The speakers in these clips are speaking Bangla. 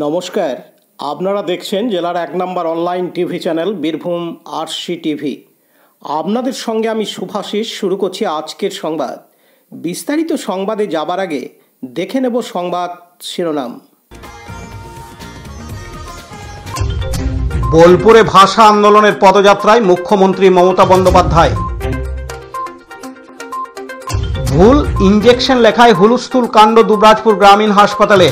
নমস্কার, আপনারা দেখছেন জেলার ১ নম্বর online TV channel Birbhum RC TV. আপনাদের সঙ্গে আমি শুভাশিস। শুরু করছি আজকের সংবাদ। বিস্তারিত সংবাদে যাবার আগে দেখে নেব সংবাদ শিরোনাম। বোলপুরে ভাষা আন্দোলনের পদযাত্রায় মুখ্যমন্ত্রী মমতা বন্দ্যোপাধ্যায়। ভুল ইঞ্জেকশন লেখায় হুলস্থুল কাণ্ড দুবরাজপুর গ্রামীণ হাসপাতালে।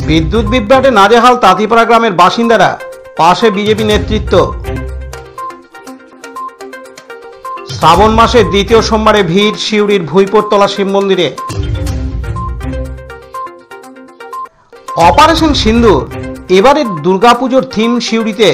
বিদ্যুৎ বিভ্রাটে নাজেহাল তাঁতিপাড়া গ্রামের বাসিন্দারা, পাশে বিজেপি নেতৃত্ব। শ্রাবণ মাসের দ্বিতীয় সোমবারে ভিড় সিউড়ির ভুইপোরতলা শিব মন্দিরে। অপারেশন সিন্দুর এবারের দুর্গাপুজোর থিম সিউড়িতে।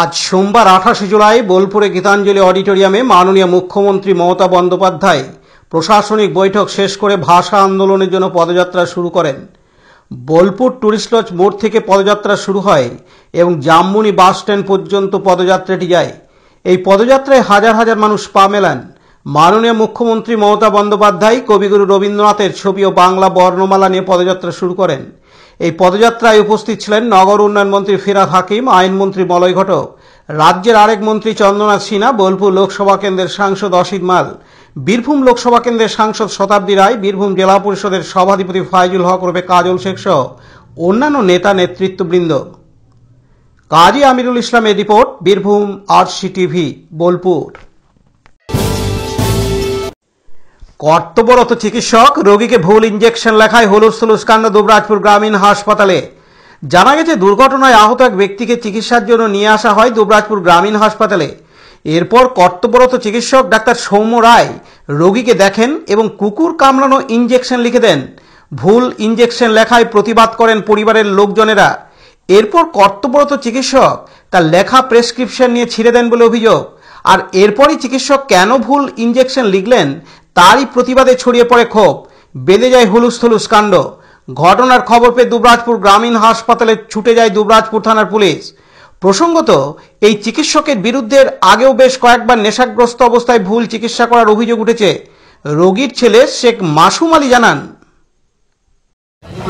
আজ সোমবার 28 জুলাই বোলপুরে গীতাঞ্জলি অডিটোরিয়ামে মাননীয় মুখ্যমন্ত্রী মমতা বন্দ্যোপাধ্যায় প্রশাসনিক বৈঠক শেষ করে ভাষা আন্দোলনের জন্য পদযাত্রা শুরু করেন। বোলপুর টুরিস্ট লজ মোড় থেকে পদযাত্রা শুরু হয় এবং জামমুনি বাস স্ট্যান্ড পর্যন্ত পদযাত্রাটি যায়। এই পদযাত্রায় হাজার হাজার মানুষ পা মেলান। মাননীয় মুখ্যমন্ত্রী মমতা বন্দ্যোপাধ্যায় কবিগুরু রবীন্দ্রনাথের ছবি ও বাংলা বর্ণমালা নিয়ে পদযাত্রা শুরু করেন। এই পদযাত্রায় উপস্থিত ছিলেন নগর উন্নয়ন মন্ত্রী ফিরহাদ হাকিম, আইনমন্ত্রী মলয় ঘটক, রাজ্যের আরেক মন্ত্রী চন্দ্রনাথ সিনহা, বোলপুর লোকসভা কেন্দ্রের সাংসদ অসিত মাল, বীরভূম লোকসভা কেন্দ্রের সাংসদ শতাব্দী রায়, বীরভূম জেলা পরিষদের সভাধিপতি ফাইজুল হক রূপে কাজল শেখ সহ অন্যান্য নেতা নেতৃত্ববৃন্দ। কাজী আমিরুল ইসলামের report, Birbhum RC TV, Bolpur. কর্তব্যরত চিকিৎসক রোগীকে ভুল ইঞ্জেকশন লেখায় হুলস্থুল কাণ্ড দুবরাজপুর গ্রামীণ হাসপাতালে। জানা গেছে, দুর্ঘটনায় আহত এক ব্যক্তিকে চিকিৎসার জন্য নিয়ে আসা হয় দুবরাজপুর গ্রামীণ হাসপাতালে। এরপর কর্তব্যরত চিকিৎসক ডাক্তার সৌম্য রায় রোগীকে দেখেন এবং কুকুর কামড়ানো ইঞ্জেকশন লিখে দেন। ভুল ইঞ্জেকশন লেখায় প্রতিবাদ করেন পরিবারের লোকজনেরা। এরপর কর্তব্যরত চিকিৎসক তার লেখা প্রেসক্রিপশন নিয়ে ছিঁড়ে দেন বলে অভিযোগ। আর এরপরই চিকিৎসক কেন ভুল ইঞ্জেকশন লিখলেন তারই প্রতিবাদে ছড়িয়ে পড়ে ক্ষোভ, বেঁধে যায় হুলস্থুলুস কাণ্ড। ঘটনার খবর পেয়ে দুবরাজপুর গ্রামীণ হাসপাতালে ছুটে যায় দুবরাজপুর থানার পুলিশ। প্রসঙ্গত, এই চিকিৎসকের বিরুদ্ধে আগেও বেশ কয়েকবার নেশাগ্রস্ত অবস্থায় ভুল চিকিৎসা করার অভিযোগ উঠেছে। রোগীর ছেলে শেখ মাসুম আলী জানান,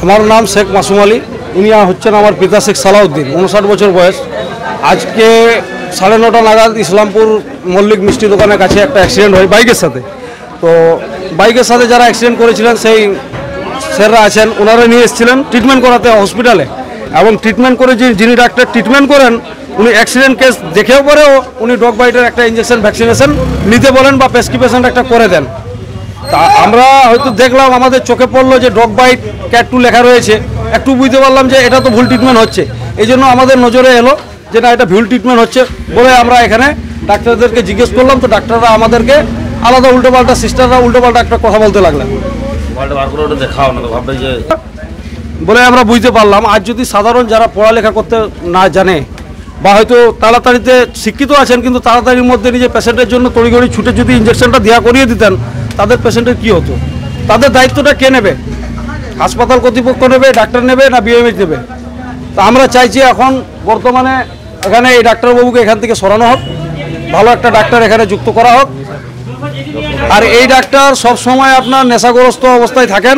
আমার নাম শেখ মাসুম আলী, উনি হচ্ছেন আমার পিতা শেখ সালাউদ্দিন, 59 বছর বয়স। আজকে 9:30 নাগাদ ইসলামপুর মল্লিক মিষ্টি দোকানের কাছে একটা অ্যাক্সিডেন্ট হয় বাইকের সাথে। তো বাইকের সাথে যারা অ্যাক্সিডেন্ট করেছিলেন সেই স্যাররা আছেন, ওনারা নিয়ে এসেছিলেন ট্রিটমেন্ট করাতে হসপিটালে। এবং ট্রিটমেন্ট করে যিনি ডাক্তার ট্রিটমেন্ট করেন, উনি অ্যাক্সিডেন্ট কেস দেখেও পরেও উনি ডগ বাইটের একটা ইঞ্জেকশন ভ্যাকসিনেশন নিতে বলেন বা প্রেসক্রিপশন একটা করে দেন। তা আমরা হয়তো দেখলাম, আমাদের চোখে পড়লো যে ডগ বাইট ক্যাট 2 লেখা রয়েছে। একটু বুঝতে পারলাম যে এটা তো ভুল ট্রিটমেন্ট হচ্ছে। এই জন্য আমাদের নজরে এলো যে না, এটা ভুল ট্রিটমেন্ট হচ্ছে বলে আমরা এখানে ডাক্তারদেরকে জিজ্ঞেস করলাম। তো ডাক্তাররা আমাদেরকে আলাদা উল্টোপাল্টা, সিস্টাররা উল্টোপাল্টা একটা কথা বলতে লাগলেন বলে আমরা বুঝতে পারলাম। আজ যদি সাধারণ যারা পড়ালেখা করতে না জানে বা হয়তো তাড়াতাড়িতে শিক্ষিত আছেন কিন্তু তাড়াতাড়ির মধ্যে নিজে পেশেন্টের জন্য তড়িঘড়ি ছুটে যদি ইঞ্জেকশনটা দেওয়া করিয়ে দিতেন, তাদের পেশেন্টের কী হতো? তাদের দায়িত্বটা কে নেবে? হাসপাতাল কর্তৃপক্ষ নেবে, ডাক্তার নেবে, না বিএমএইচ নেবে? তা আমরা চাইছি এখন বর্তমানে এখানে এই ডাক্তারবাবুকে এখান থেকে সরানো হোক, ভালো একটা ডাক্তার এখানে যুক্ত করা হোক। আর এই ডাক্তার সব সময় আপনার নেশাগ্রস্ত অবস্থায় থাকেন,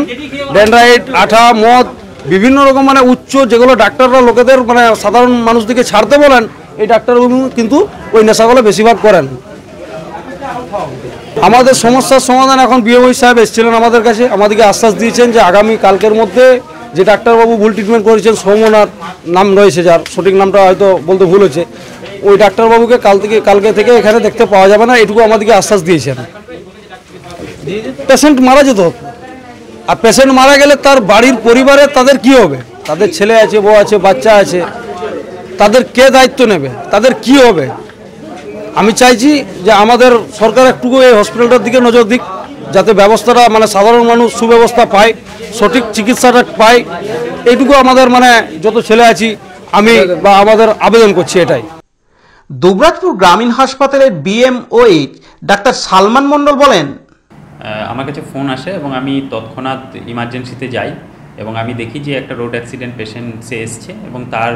ডেনড্রাইট, আঠা, মদ, বিভিন্ন রকম উচ্চ যেগুলো ডাক্তাররা লোকেদের সাধারণ মানুষদেরকে ছাড়তে বলেন, এই ডাক্তারগুলো কিন্তু ওই নেশাগুলো বেশিরভাগ করেন। আমাদের সমস্যার সমাধান এখন বিএমওই সাহেব এসেছিলেন আমাদের কাছে, আমাদেরকে আশ্বাস দিয়েছেন যে আগামী কালকের মধ্যে যে ডাক্তারবাবু ভুল ট্রিটমেন্ট করেছেন, সৌম্যনাথ নাম রয়েছে, যার সঠিক নামটা হয়তো বলতে ভুল হয়েছে, ওই ডাক্তারবাবুকে কালকে থেকে এখানে দেখতে পাওয়া যাবে না, এটুকু আমাদেরকে আশ্বাস দিয়েছেন। পেশেন্ট মারা যেত, আর পেশেন্ট মারা গেলে তার বাড়ির পরিবারের তাদের কি হবে? তাদের ছেলে আছে, বউ আছে, বাচ্চা আছে, তাদের কে দায়িত্ব নেবে? তাদের কি হবে? আমি চাইছি যে আমাদের সরকার একটুকু এই হসপিটালটার দিকে নজর দিক, যাতে ব্যবস্থাটা সাধারণ মানুষ সুব্যবস্থা পায়, সঠিক চিকিৎসাটা পায়। এইটুকু আমাদের যত ছেলে আছি আমি বা আমাদের আবেদন করছি এটাই। দুবরাজপুর গ্রামীণ হাসপাতালের বিএমওইচ ডাক্তার সালমান মণ্ডল বলেন, আমার কাছে ফোন আসে এবং আমি তৎক্ষণাৎ ইমার্জেন্সিতে যাই এবং আমি দেখি যে একটা রোড অ্যাক্সিডেন্ট পেশেন্ট সে এসছে এবং তার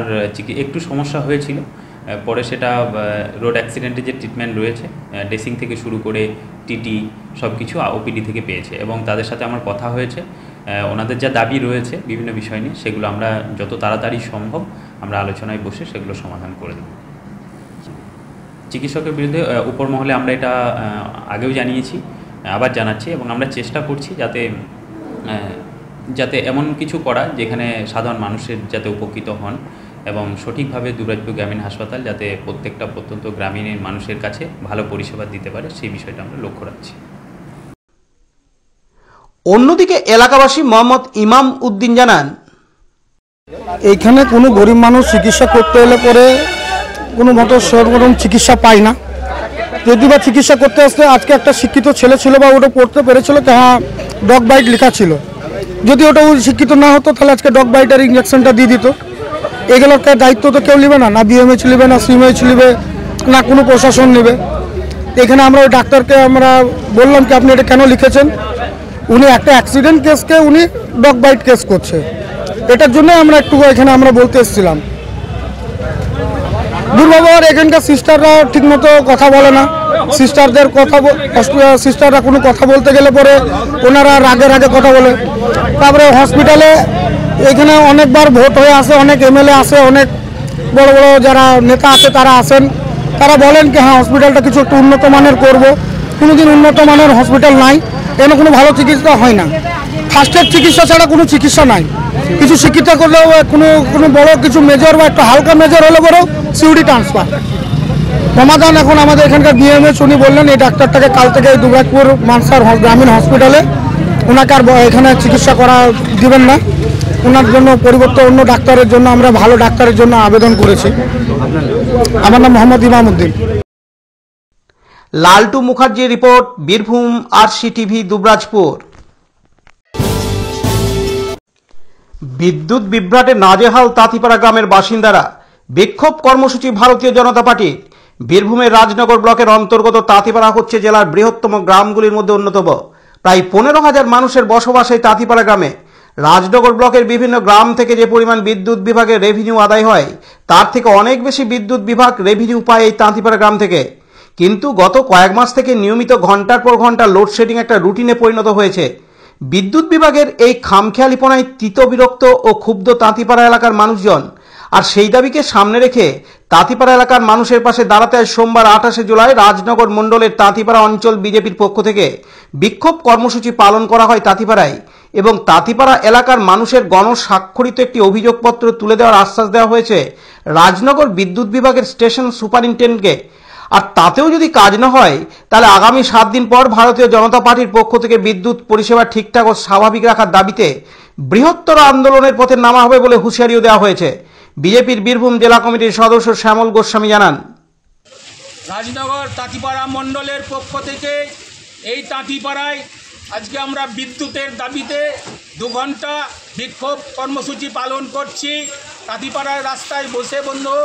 একটু সমস্যা হয়েছিল, পরে সেটা রোড অ্যাক্সিডেন্টে যে ট্রিটমেন্ট রয়েছে ড্রেসিং থেকে শুরু করে টিটি সব কিছু ওপিডি থেকে পেয়েছে এবং তাদের সাথে আমার কথা হয়েছে। ওনাদের যা দাবি রয়েছে বিভিন্ন বিষয় নিয়ে সেগুলো আমরা যত তাড়াতাড়ি সম্ভব আমরা আলোচনায় বসে সেগুলো সমাধান করে দেব। চিকিৎসকের বিরুদ্ধে উপর মহলে আমরা এটা আগেও জানিয়েছি, আবার জানাচ্ছি এবং আমরা চেষ্টা করছি যাতে এমন কিছু করা যেখানে সাধারণ মানুষের যাতে উপকৃত হন এবং সঠিকভাবে দুবরাজপুর গ্রামীণ হাসপাতাল যাতে প্রত্যেকটা প্রত্যন্ত গ্রামীণের মানুষের কাছে ভালো পরিষেবা দিতে পারে সেই বিষয়টা আমরা লক্ষ্য রাখছি। অন্যদিকে এলাকাবাসী মোহাম্মদ ইমাম উদ্দিন জানান, এইখানে কোনো গরিব মানুষ চিকিৎসা করতে এলে পরে কোনো মতো সেরকম চিকিৎসা পায় না। যদি বা চিকিৎসা করতে আসতে আজকে একটা শিক্ষিত ছেলে ছিল বা ওটা পড়তে পেরেছিল হ্যাঁ ডগ বাইট লেখা ছিল, যদি ওটা শিক্ষিত না হতো তাহলে আজকে ডগ বাইটের ইঞ্জেকশনটা দিয়ে দিত। এগুলোর দায়িত্ব তো কেউ নেবে না, না বিএমএইচ নেবে, না সিএমএইচ নেবে, না কোনো প্রশাসন নেবে। এখানে আমরা ওই ডাক্তারকে আমরা বললাম কি আপনি এটা কেন লিখেছেন, উনি একটা অ্যাক্সিডেন্ট কেসকে উনি ডগ বাইট কেস করছে, এটার জন্য আমরা একটু এখানে আমরা বলতে এসেছিলাম। দুর্ব্যবহার এখানকার সিস্টাররা ঠিকমতো কথা বলে না, সিস্টারদের কথা সিস্টাররা কোনো কথা বলতে গেলে পরে ওনারা রাগে রাগে কথা বলে। তারপরে হসপিটালে এখানে অনেকবার ভোট হয়ে আসে, অনেক এমএলএ আসে, অনেক বড় বড় যারা নেতা আছে তারা আসেন, তারা বলেন কি হ্যাঁ হসপিটালটা কিছু একটু উন্নত মানের করবো। কোনোদিন উন্নত মানের হসপিটাল নাই, এখানে কোনো ভালো চিকিৎসা হয় না। ফার্স্ট এড চিকিৎসা ছাড়া কোনো চিকিৎসা নাই। কিছু শিক্ষিত করলেও কোনো বড় কিছু মেজর বা একটু হালকা মেজর হলে বড় সিউডি ট্রান্সফার সমাধান। এখন আমাদের এখানকার বিএমএইচ উনি বললেন এই ডাক্তারটাকে কাল থেকে দুবরাজপুর মানসার গ্রামীণ হসপিটালে ওনাকে আর এখানে চিকিৎসা করা দিবেন না, ওনার জন্য পরিবর্তে অন্য ডাক্তারের জন্য আমরা ভালো ডাক্তারের জন্য আবেদন করেছি। আমার নাম মোহাম্মদ ইমাম উদ্দিন। লালটু মুখার্জির রিপোর্ট, বীরভূম RCTV দুবরাজপুর। বিদ্যুৎ বিভ্রাটে নাজেহাল তাঁতিপাড়া গ্রামের বাসিন্দারা। বিক্ষোভ কর্মসূচি ভারতীয় জনতা পার্টির। বীরভূমের রাজনগর ব্লকের অন্তর্গত তাঁতিপাড়া হচ্ছে জেলার বৃহত্তম গ্রামগুলির মধ্যে অন্যতম। প্রায় 15,000 মানুষের বসবাস এই তাঁতিপাড়া গ্রামে। রাজনগর ব্লকের বিভিন্ন গ্রাম থেকে যে পরিমাণ বিদ্যুৎ বিভাগের রেভিনিউ আদায় হয় তার থেকে অনেক বেশি বিদ্যুৎ বিভাগ রেভিনিউ পায় এই তাঁতিপাড়া গ্রাম থেকে। কিন্তু গত কয়েক মাস থেকে নিয়মিত ঘন্টার পর ঘন্টা লোডশেডিং একটা রুটিনে পরিণত হয়েছে। বিদ্যুৎ বিভাগের এই খামখেয়ালিপনায় তিতবিরক্ত ও ক্ষুব্ধ তাঁতিপাড়া এলাকার মানুষজন। আর সেই দাবিকে সামনে রেখে তাঁতিপাড়া এলাকার মানুষের পাশে দাঁড়াতে সোমবার 28শে জুলাই রাজনগর মণ্ডলের তাঁতিপাড়া অঞ্চল বিজেপির পক্ষ থেকে বিক্ষোভ কর্মসূচি পালন করা হয় তাঁতিপাড়ায় এবং তাঁতিপাড়া এলাকার মানুষের গণস্বাক্ষরিত একটি অভিযোগপত্র তুলে দেওয়ার আশ্বাস দেওয়া হয়েছে রাজনগর বিদ্যুৎ বিভাগের স্টেশন সুপারিনটেন্ডেন্টকে। আর তাতেও যদি কাজ না হয় তাহলে আগামী 7 দিন পর ভারতীয় জনতা পার্টির পক্ষ থেকে বিদ্যুৎ পরিষেবা ঠিকঠাক ও স্বাভাবিক রাখার দাবিতে বৃহত্তর আন্দোলনের পথে নামা হবে বলে হুঁশিয়ারিও দেওয়া হয়েছে। বিজেপির বীরভূম জেলা কমিটির সদস্য শ্যামল গোস্বামী জানান, রাজনগর তাঁতিপাড়া মণ্ডলের পক্ষ থেকে এই তাঁতিপাড়ায় আজকে আমরা বিদ্যুতের দাবিতে 2 ঘন্টা বিক্ষোভ কর্মসূচি পালন করছি। তাঁতিপাড়ার রাস্তায় বসে বন্ধু,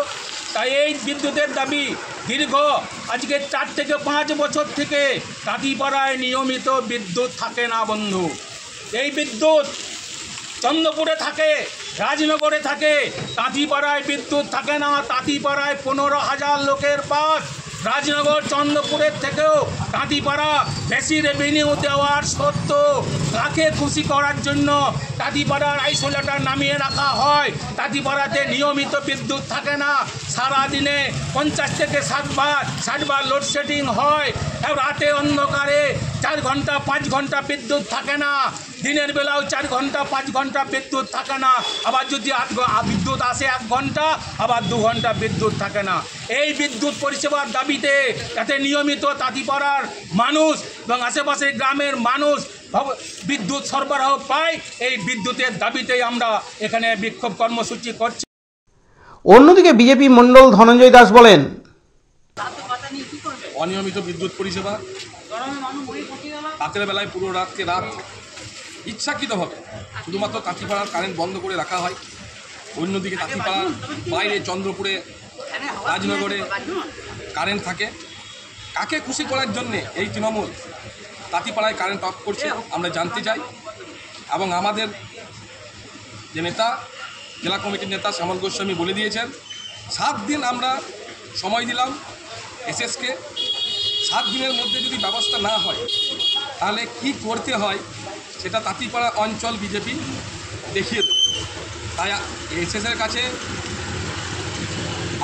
তাই এই বিদ্যুতের দাবি দীর্ঘ আজকে 4 থেকে 5 বছর থেকে তাঁতিপাড়ায় নিয়মিত বিদ্যুৎ থাকে না বন্ধু। এই বিদ্যুৎ চন্দ্রপুরে থাকে, রাজনগরে থাকে, তাঁতিপাড়ায় বিদ্যুৎ থাকে না। তাঁতিপাড়ায় 15,000 লোকের বাস। রাজনগর চন্দ্রপুরের থেকেও তাঁতিপাড়া বেশি রেভিনিউ দেওয়ার সত্ত্বেও কাকে খুশি করার জন্য তাঁতিপাড়ার আইসোলেটার নামিয়ে রাখা হয়। তাঁতিপাড়াতে নিয়মিত বিদ্যুৎ থাকে না। সারাদিনে 50 থেকে 60 বার লোডশেডিং হয়। রাতে অন্ধকারে 4 ঘন্টা 5 ঘন্টা বিদ্যুৎ থাকে না। দিনের বেলাও 4 ঘন্টা 5 ঘন্টা বিদ্যুৎ থাকে না। আবার যদি বিদ্যুৎ আসে 1 ঘন্টা, আবার 2 ঘন্টা বিদ্যুৎ থাকে না। এই বিদ্যুৎ পরিষেবার দাবিতে যাতে নিয়মিত তাঁতিপাড়ার মানুষ এবং আশেপাশের গ্রামের মানুষ বিদ্যুৎ সরবরাহ পায়, এই বিদ্যুতের দাবিতেই আমরা এখানে বিক্ষোভ কর্মসূচি করছি। অন্যদিকে বিজেপি মণ্ডল ধনঞ্জয় দাস বলেন, অনিয়মিত বিদ্যুৎ পরিষেবা, রাতের বেলায় পুরো রাতকে রাত ইচ্ছাকৃতভাবে শুধুমাত্র তাঁতিপাড়ার কারেন্ট বন্ধ করে রাখা হয়। অন্যদিকে তাঁতিপাড়ার বাইরে চন্দ্রপুরে, রাজনগরে কারেন্ট থাকে। কাকে খুশি করার জন্যে এই তৃণমূল তাঁতিপাড়ায় কারেন্ট অফ করছে আমরা জানতে চাই। এবং আমাদের যে নেতা, জেলা কমিটির নেতা শ্যামল গোস্বামী বলে দিয়েছেন 7 দিন আমরা সময় দিলাম এসএসকে, 7 দিনের মধ্যে যদি ব্যবস্থা না হয় তাহলে কি করতে হয় সেটা তাঁতিপাড়া অঞ্চল বিজেপি দেখিয়ে দেব। তাই এসএসের কাছে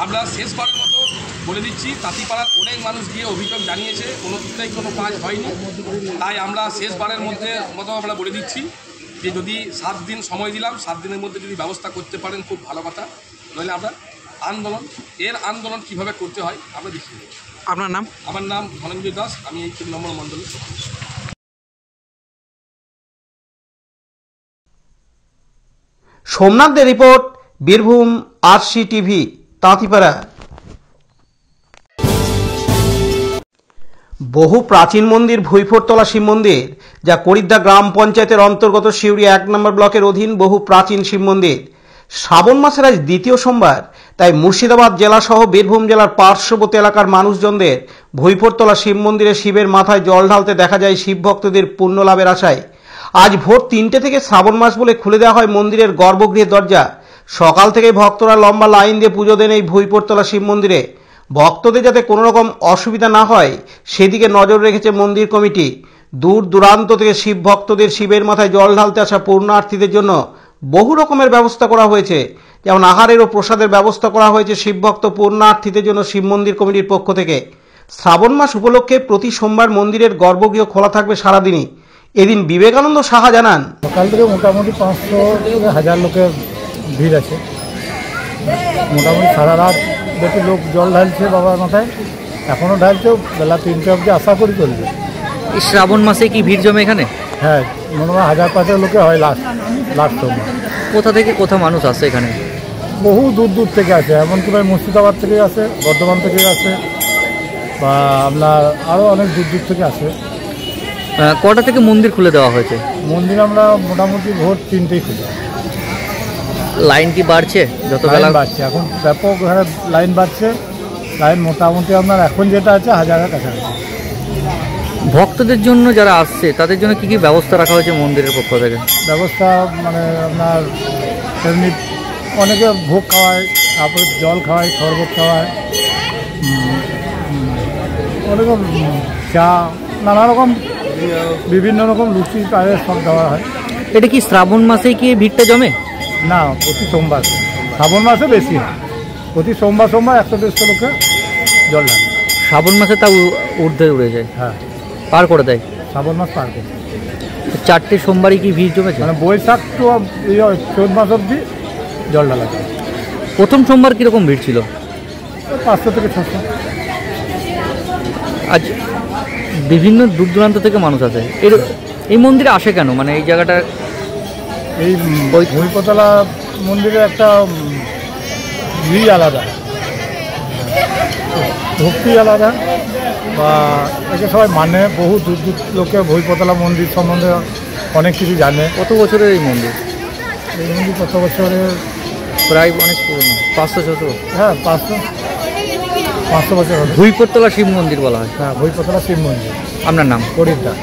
আমরা শেষবারের মতো বলে দিচ্ছি, তাঁতিপাড়ার অনেক মানুষ গিয়ে অভিযোগ জানিয়েছে, কোনো কিছুতেই কোনো কাজ হয়নি। তাই আমরা শেষবারের মতো আমরা বলে দিচ্ছি যে যদি 7 দিন সময় দিলাম, 7 দিনের মধ্যে যদি ব্যবস্থা করতে পারেন খুব ভালো কথা, নইলে আমরা আন্দোলন কীভাবে করতে হয় আমরা দেখিয়ে দেব। আপনার নাম? আমার নাম ধনঞ্জয় দাস, আমি এই 3 নম্বর মণ্ডলের সভাপতি। সোমনাথদের রিপোর্ট, বীরভূম আরসি টিভি, তাঁতিপাড়া। বহু প্রাচীন মন্দির ভুইফোরতলা শিব মন্দির, যা করিদ্দা গ্রাম পঞ্চায়েতের অন্তর্গত সিউড়ি 1 নম্বর ব্লকের অধীন বহু প্রাচীন শিব মন্দির। শ্রাবণ মাসের আজ দ্বিতীয় সোমবার, তাই মুর্শিদাবাদ জেলা সহ বীরভূম জেলার পার্শ্ববর্তী এলাকার মানুষজনদের ভুইফোরতলা শিব মন্দিরে শিবের মাথায় জল ঢালতে দেখা যায় শিব ভক্তদের পুণ্য লাভের আশায়। আজ ভোর 3টে থেকে শ্রাবণ মাস বলে খুলে দেওয়া হয় মন্দিরের গর্ভগৃহের দরজা। সকাল থেকে ভক্তরা লম্বা লাইন দিয়ে পুজো দেন এই ভুইফোরতলা শিব মন্দিরে। ভক্তদের যাতে কোনো রকম অসুবিধা না হয় সেদিকে নজর রেখেছে মন্দির কমিটি। দূর দূরান্ত থেকে শিব ভক্তদের শিবের মাথায় জল ঢালতে আসা পুণ্যার্থীদের জন্য বহু রকমের ব্যবস্থা করা হয়েছে, যেমন আহারের ও প্রসাদের ব্যবস্থা করা হয়েছে শিবভক্ত পুণ্যার্থীদের জন্য শিব মন্দির কমিটির পক্ষ থেকে। শ্রাবণ মাস উপলক্ষে প্রতি সোমবার মন্দিরের গর্ভগৃহ খোলা থাকবে সারাদিনই। এদিন বিবেকানন্দ সাহা জানান, সকাল থেকে মোটামুটি 500 থেকে 1000 লোকের ভিড় আছে। মোটামুটি সারা রাত দেখি লোক জল ঢালছে বাবার মাথায়, এখনও ঢালছে, বেলা 3টে অবধি আশা করি চলবে। এই শ্রাবণ মাসে কি ভিড় জমে এখানে? হ্যাঁ, মনে হয় 1000-500 লোকে হয় লাস্ট সোমবার। কোথা থেকে কোথা মানুষ আসে এখানে? বহু দূর দূর থেকে আসে, এমনকি ভাই মুর্শিদাবাদ থেকে আসে, বর্ধমান থেকে আসে, বা আপনার আরও অনেক দূর দূর থেকে আসে। কটা থেকে মন্দির খুলে দেওয়া হয়েছে? মন্দির আমরা মোটামুটি ভোর 3টেই খুলি। লাইন কি বাড়ছে যত বেলা বাড়ছে? এখন ব্যাপক হারে লাইন বাড়ছে। লাইন মোটামুটি আপনার এখন যেটা আছে 1000-এর কাছাকাছি। ভক্তদের জন্য যারা আসছে তাদের জন্য কি কি ব্যবস্থা রাখা হয়েছে মন্দিরের পক্ষ থেকে? ব্যবস্থা মানে আপনার এমনি অনেকে ভোগ খাওয়ায়, তারপরে জল খাওয়ায়, শরবত খাওয়ায়, অনেক চা, নানা রকম বিভিন্ন রকম লুচি পায়েস সব দেওয়া হয়। এটা কি শ্রাবণ মাসেই কি ভিড়টা জমে? না, প্রতি সোমবার। শ্রাবণ মাসে বেশি হয়, প্রতি সোমবার 100-150 লোকে জল ঢালে। শ্রাবণ মাসে তা ঊর্ধ্বে উড়ে যায়? হ্যাঁ, পার করে দেয়। শ্রাবণ মাস পার করে। 4টে সোমবারই কি ভিড় জমেছে? মানে বৈশাখ তো চৈত মাস অবধি জল ঢালা যায়। প্রথম সোমবার কীরকম ভিড় ছিল? 500 থেকে 600। আজ বিভিন্ন দূর দূরান্ত থেকে মানুষ আসে। এই মন্দিরে আসে কেন? মানে এই জায়গাটা, এই ভুইফোরতলা মন্দিরে একটা আলাদা, ভক্তি আলাদা, বা একে সবাই মানে। বহু দূর দূর লোকে ভুইফোরতলা মন্দির সম্বন্ধে অনেক কিছু জানে। কত বছরের এই মন্দির? এই মন্দির কত বছরের? প্রায় অনেক পুরনো, 500-600। হ্যাঁ, 500 বছর হবে। ভুইফোরতলা শিব মন্দির বলা হয়। হ্যাঁ, ভুইফোরতলা শিব মন্দির। আপনার নাম? করিদ্দা।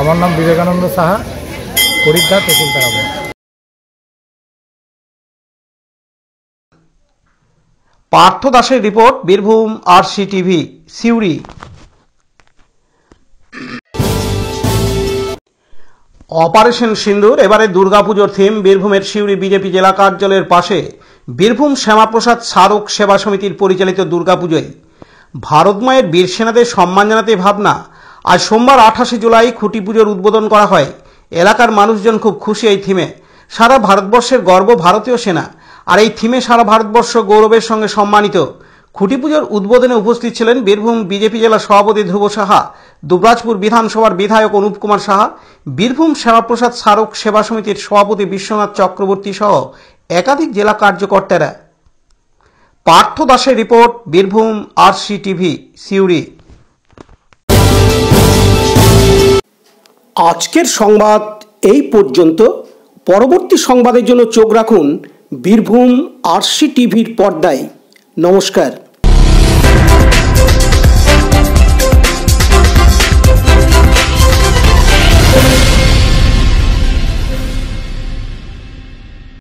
আমার নাম বিবেকানন্দ সাহা, করিদ্দা, তেঁতুলতলা। পার্থ দাসের report, Birbhum RC TV, Suri. Operation সিন্দুর এবারে দুর্গাপুজোর থিম। বীরভূমের সিউড়ি বিজেপি জেলা কার্যালয়ের পাশে বীরভূম শ্যামাপ্রসাদ স্মারক সেবা সমিতির পরিচালিত দুর্গাপুজোয় ভারত মায়ের বীর সেনাদের সম্মান জানাতে ভাবনা আজ সোমবার 28 জুলাই খুঁটি পুজোর উদ্বোধন করা হয়। এলাকার মানুষজন খুব খুশি এই থিমে। সারা ভারতবর্ষের গর্ব ভারতীয় সেনা, আর এই থিমে সারা ভারতবর্ষ গৌরবের সঙ্গে সম্মানিত। খুঁটি পুজোর উদ্বোধনে উপস্থিত ছিলেন বীরভূম বিজেপি জেলা সভাপতি ধ্রুব সাহা, দুবরাজপুর বিধানসভার বিধায়ক অনুপ কুমার সাহা, বীরভূম শ্যামাপ্রসাদ স্মারক সেবা সমিতির সভাপতি বিশ্বনাথ চক্রবর্তী সহ একাধিক জেলা কার্যকর্তারা। পার্থ দাসের report, Birbhum RC TV, Suri. আজকের সংবাদ এই পর্যন্ত। পরবর্তী সংবাদের জন্য চোখ রাখুন বীরভূম আরসি টিভির পর্দায়। নমস্কার।